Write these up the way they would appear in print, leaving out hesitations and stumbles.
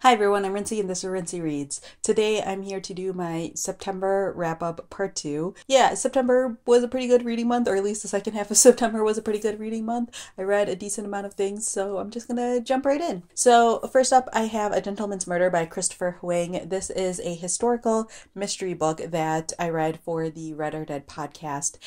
Hi everyone, I'm Rincey and this is Rincey Reads. Today I'm here to do my September wrap-up part 2. Yeah, September was a pretty good reading month, or at least the second half of September was a pretty good reading month. I read a decent amount of things, so I'm just gonna jump right in. So first up, I have A Gentleman's Murder by Christopher Huang. This is a historical mystery book that I read for the Read or Dead podcast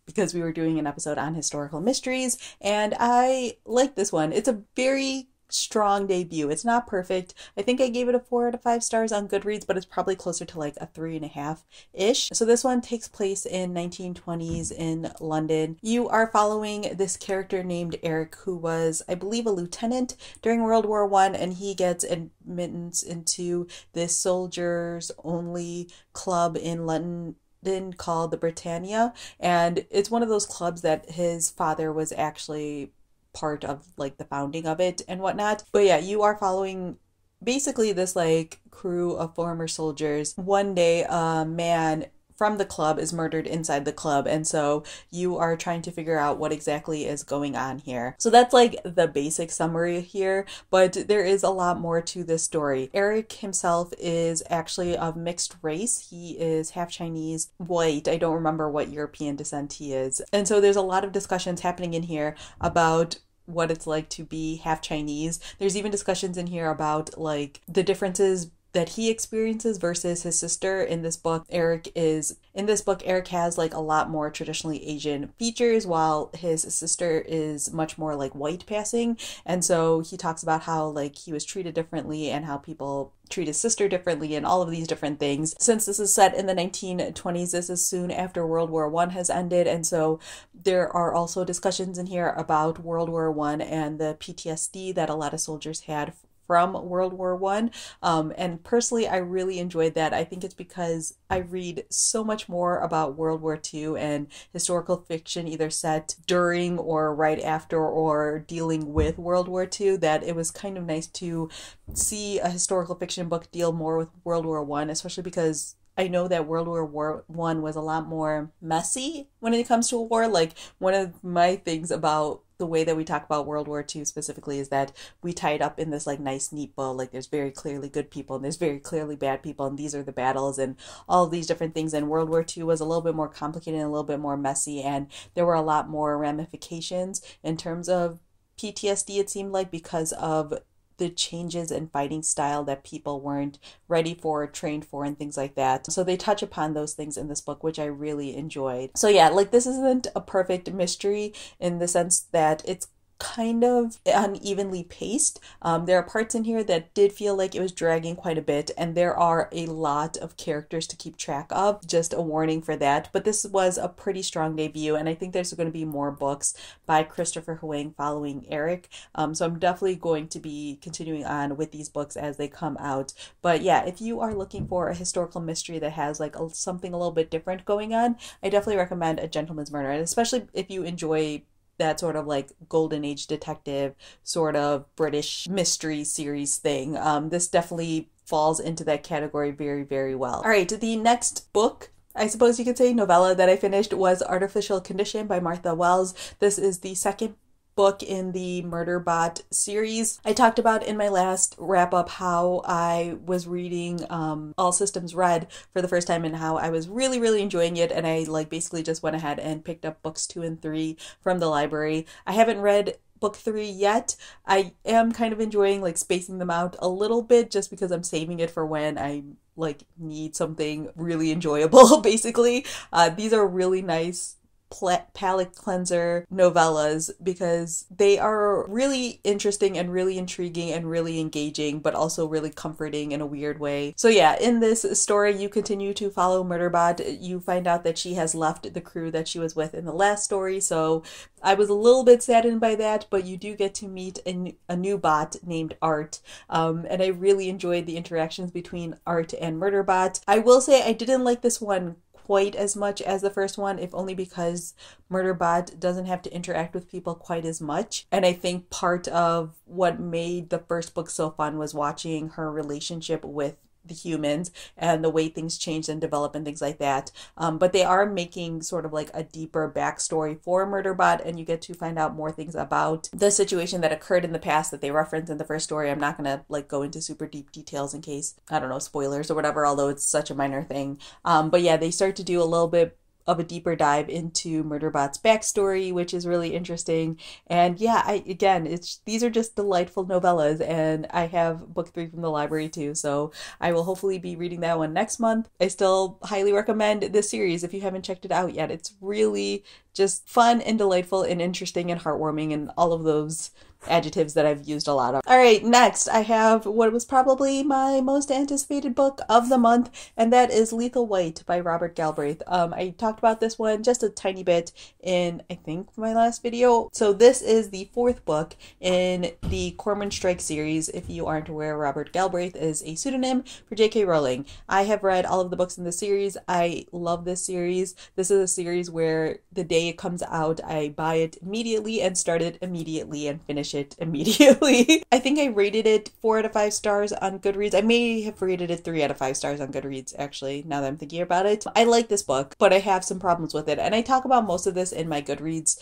because we were doing an episode on historical mysteries, and I like this one. It's a very strong debut. It's not perfect. I think I gave it a 4 out of 5 stars on Goodreads, but it's probably closer to like a 3.5-ish. So this one takes place in 1920s in London. You are following this character named Eric, who was, I believe, a lieutenant during World War I, and he gets admittance into this soldiers only club in London called the Britannia, and it's one of those clubs that his father was actually part of, like, the founding of it and whatnot. But yeah, you are following basically this like crew of former soldiers. One day a man from the club is murdered inside the club, and so you are trying to figure out what exactly is going on here. So that's like the basic summary here, but there is a lot more to this story. Eric himself is actually of mixed race. He is half Chinese, white. I don't remember what European descent he is. And so there's a lot of discussions happening in here about what it's like to be half Chinese. There's even discussions in here about like the differences that he experiences versus his sister. In this book, Eric has like a lot more traditionally Asian features, while his sister is much more like white passing. And so he talks about how like he was treated differently and how people treat his sister differently and all of these different things. Since this is set in the 1920s, this is soon after World War I has ended, and so there are also discussions in here about World War I and the PTSD that a lot of soldiers had from World War I. And personally, I really enjoyed that. I think it's because I read so much more about World War II and historical fiction either set during or right after or dealing with World War II, that it was kind of nice to see a historical fiction book deal more with World War I, especially because I know that World War I was a lot more messy when it comes to a war. Like, one of my things about the way that we talk about World War II specifically is that we tie it up in this like nice neat bow. Like, there's very clearly good people and there's very clearly bad people, and these are the battles and all of these different things. And World War II was a little bit more complicated and a little bit more messy, and there were a lot more ramifications in terms of PTSD, it seemed like, because of the changes in fighting style that people weren't ready for, trained for, and things like that. So they touch upon those things in this book, which I really enjoyed. So yeah, like, this isn't a perfect mystery in the sense that it's kind of unevenly paced. There are parts in here that did feel like it was dragging quite a bit, and there are a lot of characters to keep track of. Just a warning for that. But this was a pretty strong debut, and I think there's going to be more books by Christopher Huang following Eric. So I'm definitely going to be continuing on with these books as they come out. But yeah, if you are looking for a historical mystery that has like something a little bit different going on, I definitely recommend A Gentleman's Murder, and especially if you enjoy that sort of like golden age detective sort of British mystery series thing. This definitely falls into that category very, very well. All right, the next book, I suppose you could say novella, that I finished was Artificial Condition by Martha Wells. This is the second book in the Murderbot series. I talked about in my last wrap up how I was reading All Systems Red for the first time and how I was really, really enjoying it, and I like basically just went ahead and picked up books 2 and 3 from the library. I haven't read book 3 yet. I am kind of enjoying like spacing them out a little bit just because I'm saving it for when I like need something really enjoyable basically. These are really nice palate cleanser novellas because they are really interesting and really intriguing and really engaging, but also really comforting in a weird way. So yeah, in this story you continue to follow Murderbot. You find out that she has left the crew that she was with in the last story, so I was a little bit saddened by that, but you do get to meet a new bot named Art, and I really enjoyed the interactions between Art and Murderbot. I will say I didn't like this one quite as much as the first one, if only because Murderbot doesn't have to interact with people quite as much. And I think part of what made the first book so fun was watching her relationship with the humans and the way things change and develop and things like that. But they are making sort of like a deeper backstory for Murderbot, and you get to find out more things about the situation that occurred in the past that they referenced in the first story. I'm not gonna like go into super deep details in case, I don't know, spoilers or whatever, although it's such a minor thing. But yeah, they start to do a little bit of a deeper dive into Murderbot's backstory, which is really interesting. And yeah, these are just delightful novellas, and I have book 3 from the library too, so I will hopefully be reading that one next month. I still highly recommend this series if you haven't checked it out yet. It's really just fun and delightful and interesting and heartwarming and all of those adjectives that I've used a lot of. All right, next I have what was probably my most anticipated book of the month, and that is Lethal White by Robert Galbraith. I talked about this one just a tiny bit in, I think, my last video. So this is the 4th book in the Cormoran Strike series. If you aren't aware, Robert Galbraith is a pseudonym for J.K. Rowling. I have read all of the books in the series. I love this series. This is a series where the day it comes out, I buy it immediately and start it immediately and finish it immediately. I think I rated it 4 out of 5 stars on Goodreads. I may have rated it 3 out of 5 stars on Goodreads, actually, now that I'm thinking about it. I like this book, but I have some problems with it, and I talk about most of this in my Goodreads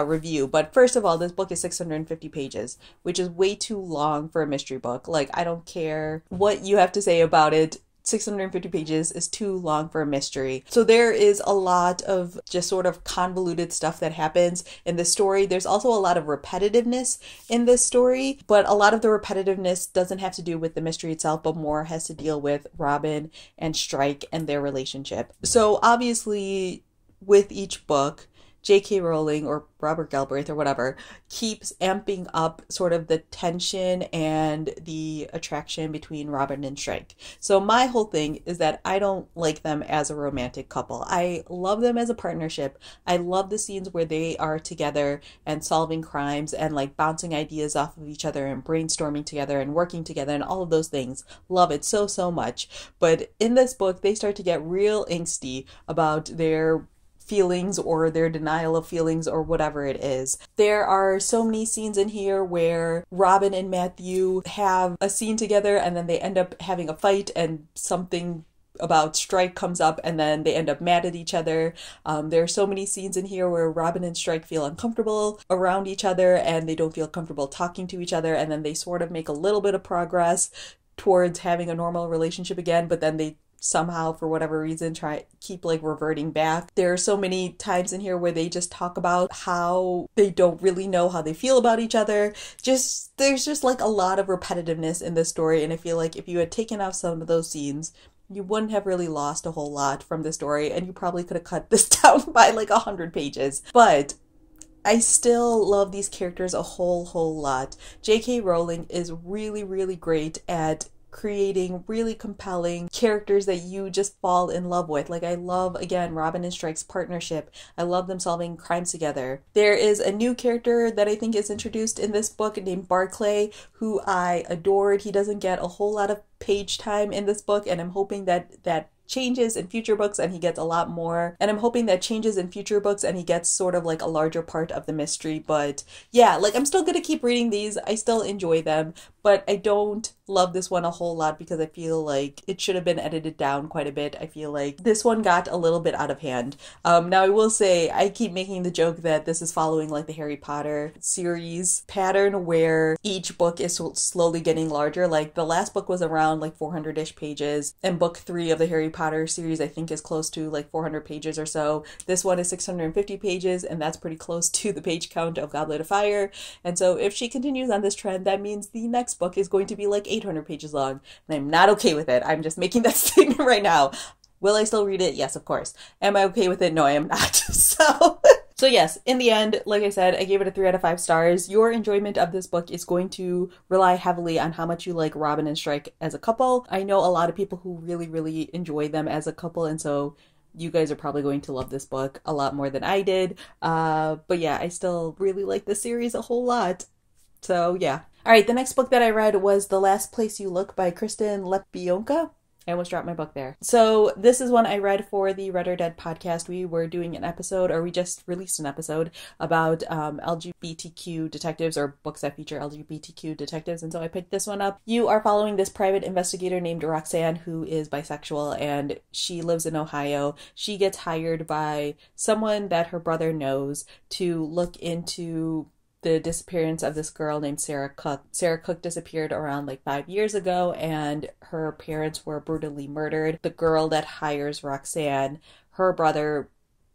review. But first of all, this book is 650 pages, which is way too long for a mystery book. Like, I don't care what you have to say about it. 650 pages is too long for a mystery. So there is a lot of just sort of convoluted stuff that happens in the story. There's also a lot of repetitiveness in this story, but a lot of the repetitiveness doesn't have to do with the mystery itself, but more has to deal with Robin and Strike and their relationship. So obviously with each book, J.K. Rowling or Robert Galbraith or whatever keeps amping up sort of the tension and the attraction between Robin and Strike. So my whole thing is that I don't like them as a romantic couple. I love them as a partnership. I love the scenes where they are together and solving crimes and like bouncing ideas off of each other and brainstorming together and working together and all of those things. Love it so, so much. But in this book, they start to get real angsty about their feelings or their denial of feelings or whatever it is. There are so many scenes in here where Robin and Matthew have a scene together and then they end up having a fight and something about Strike comes up and then they end up mad at each other. There are so many scenes in here where Robin and Strike feel uncomfortable around each other and they don't feel comfortable talking to each other, and then they sort of make a little bit of progress towards having a normal relationship again, but then they somehow, for whatever reason, keep like reverting back. There are so many times in here where they just talk about how they don't really know how they feel about each other. There's just like a lot of repetitiveness in this story, and I feel like if you had taken out some of those scenes, you wouldn't have really lost a whole lot from the story, and you probably could have cut this down by like 100 pages. But I still love these characters a whole lot. J.K. Rowling is really, really great at creating really compelling characters that you just fall in love with. Like, I love, again, Robin and Strike's partnership. I love them solving crimes together. There is a new character that I think is introduced in this book named Barclay, who I adored. He doesn't get a whole lot of page time in this book, and I'm hoping that changes in future books and he gets a lot more, and I'm hoping that changes in future books and he gets sort of like a larger part of the mystery. But yeah, like, I'm still gonna keep reading these. I still enjoy them, but I don't love this one a whole lot because I feel like it should have been edited down quite a bit. I feel like this one got a little bit out of hand. Now I will say, I keep making the joke that this is following like the Harry Potter series pattern where each book is slowly getting larger. Like, the last book was around like 400-ish pages, and book 3 of the Harry Potter series I think is close to like 400 pages or so. This one is 650 pages, and that's pretty close to the page count of Goblet of Fire. And so if she continues on this trend, that means the next book is going to be like 800 pages long, and I'm not okay with it. I'm just making that statement right now. Will I still read it? Yes, of course. Am I okay with it? No, I am not. So yes, in the end, like I said, I gave it a 3 out of 5 stars. Your enjoyment of this book is going to rely heavily on how much you like Robin and Strike as a couple. I know a lot of people who really, really enjoy them as a couple, and so you guys are probably going to love this book a lot more than I did. But yeah, I still really like the series a whole lot. So yeah. All right, the next book that I read was The Last Place You Look by Kristen Lepionka. I almost dropped my book there. So this is one I read for the Read or Dead podcast. We were doing an episode, or we just released an episode about LGBTQ detectives, or books that feature LGBTQ detectives, and so I picked this one up. You are following this private investigator named Roxanne, who is bisexual, and she lives in Ohio. She gets hired by someone that her brother knows to look into the disappearance of this girl named Sarah Cook. Sarah Cook disappeared around like 5 years ago, and her parents were brutally murdered. The girl that hires Roxanne, her brother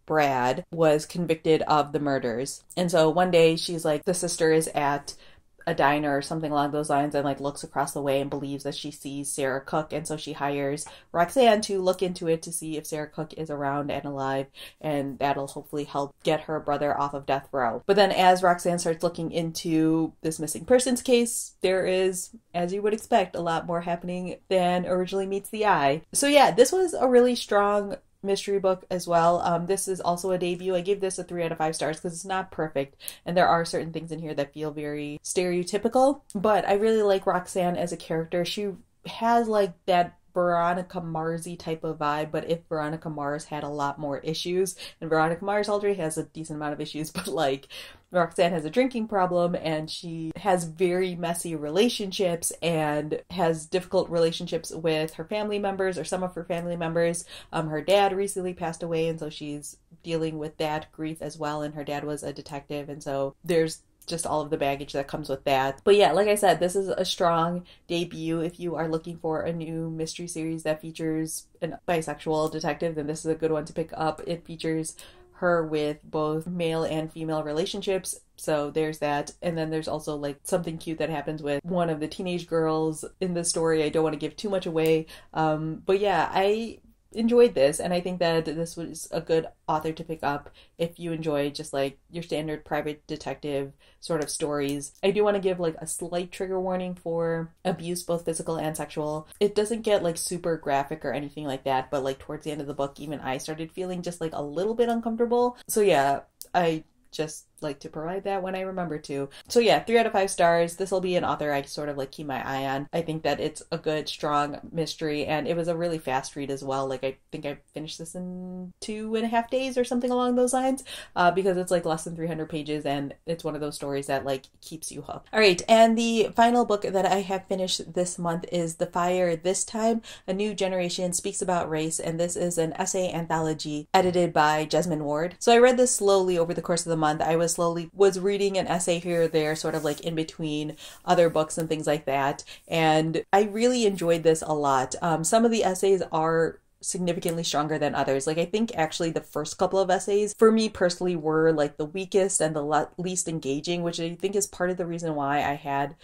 Brad, was convicted of the murders. And so one day she's like, the sister is at a diner or something along those lines, and like looks across the way and believes that she sees Sarah Cook, and so she hires Roxanne to look into it to see if Sarah Cook is around and alive, and that'll hopefully help get her brother off of death row. But then as Roxanne starts looking into this missing persons case, there is, as you would expect, a lot more happening than originally meets the eye. So yeah, this was a really strong mystery book as well. This is also a debut. I gave this a 3 out of 5 stars because it's not perfect, and there are certain things in here that feel very stereotypical, but I really like Roxanne as a character. She has like that Veronica Mars-y type of vibe, but if Veronica Mars had a lot more issues, and Veronica Mars already has a decent amount of issues, but like Roxanne has a drinking problem, and she has very messy relationships and has difficult relationships with her family members, or some of her family members. Her dad recently passed away, and so she's dealing with that grief as well, and her dad was a detective, and so there's just all of the baggage that comes with that. But yeah, like I said, this is a strong debut. If you are looking for a new mystery series that features a bisexual detective, then this is a good one to pick up. It features her with both male and female relationships, so there's that. And then there's also like something cute that happens with one of the teenage girls in the story. I don't want to give too much away, but yeah, I enjoyed this, and I think that this was a good author to pick up if you enjoy just like your standard private detective sort of stories. I do want to give like a slight trigger warning for abuse, both physical and sexual. It doesn't get like super graphic or anything like that, but like towards the end of the book, even I started feeling just like a little bit uncomfortable. So yeah, I just like to provide that when I remember to. So yeah, 3 out of 5 stars. This will be an author I sort of like keep my eye on. I think that it's a good, strong mystery, and it was a really fast read as well. Like I think I finished this in 2.5 days or something along those lines, because it's like less than 300 pages, and it's one of those stories that like keeps you hooked. All right, and the final book that I have finished this month is The Fire This Time, A New Generation Speaks About Race, and this is an essay anthology edited by Jesmyn Ward. So I read this slowly over the course of the month. I was reading an essay here or there, sort of like in between other books and things like that, and I really enjoyed this a lot. Some of the essays are significantly stronger than others. Like I think actually the first couple of essays for me personally were like the weakest and the least engaging, which I think is part of the reason why I had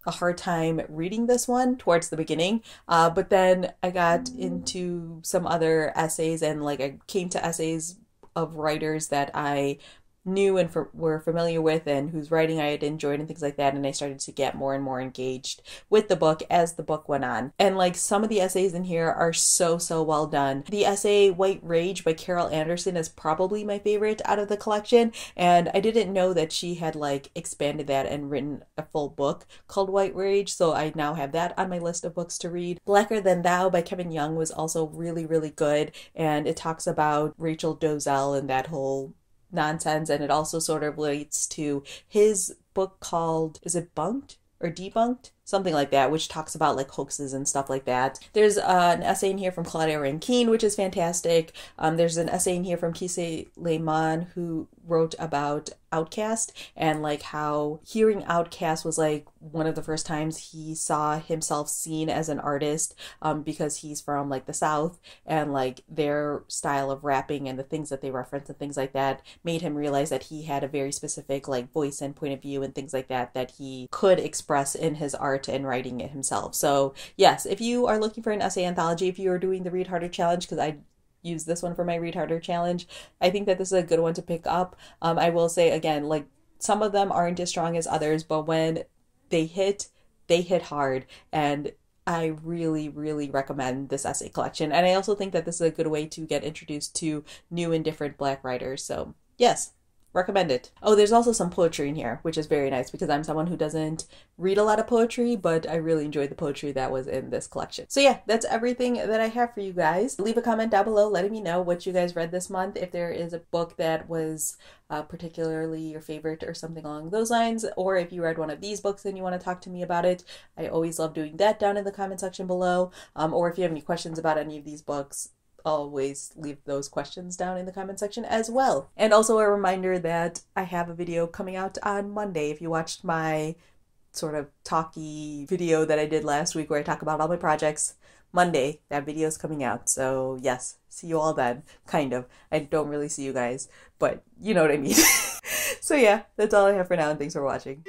a hard time reading this one towards the beginning, but then I got into some other essays, and like I came to essays of writers that I knew and were familiar with, and whose writing I had enjoyed and things like that, and I started to get more and more engaged with the book as the book went on. And like some of the essays in here are so well done. The essay White Rage by Carol Anderson is probably my favorite out of the collection, and I didn't know that she had like expanded that and written a full book called White Rage, so I now have that on my list of books to read. Blacker Than Thou by Kevin Young was also really good, and it talks about Rachel Dolezal and that whole nonsense, and it also sort of relates to his book called, is it Bunked or Debunked? Something like that, which talks about like hoaxes and stuff like that. There's an essay in here from Claudia Rankine, which is fantastic. There's an essay in here from Kisei Lehman, who wrote about Outcast, and like how hearing Outcast was like one of the first times he saw himself seen as an artist, because he's from like the South, and like their style of rapping and the things that they reference and things like that made him realize that he had a very specific like voice and point of view and things like that that he could express in his art and writing it himself. So yes, if you are looking for an essay anthology, if you are doing the Read Harder challenge, because I use this one for my Read Harder challenge, I think that this is a good one to pick up. I will say again, like some of them aren't as strong as others, but when they hit hard, and I really recommend this essay collection. And I also think that this is a good way to get introduced to new and different Black writers. So yes, Recommend it. Oh, there's also some poetry in here, which is very nice because I'm someone who doesn't read a lot of poetry, but I really enjoyed the poetry that was in this collection. So yeah, that's everything that I have for you guys. Leave a comment down below letting me know what you guys read this month, if there is a book that was particularly your favorite or something along those lines, or if you read one of these books and you want to talk to me about it. I always love doing that down in the comment section below. Or if you have any questions about any of these books, always leave those questions down in the comment section as well. And also a reminder that I have a video coming out on Monday. If you watched my sort of talky video that I did last week where I talk about all my projects, Monday that video is coming out. So yes, see you all then. Kind of. I don't really see you guys, but you know what I mean. So yeah, that's all I have for now, and thanks for watching.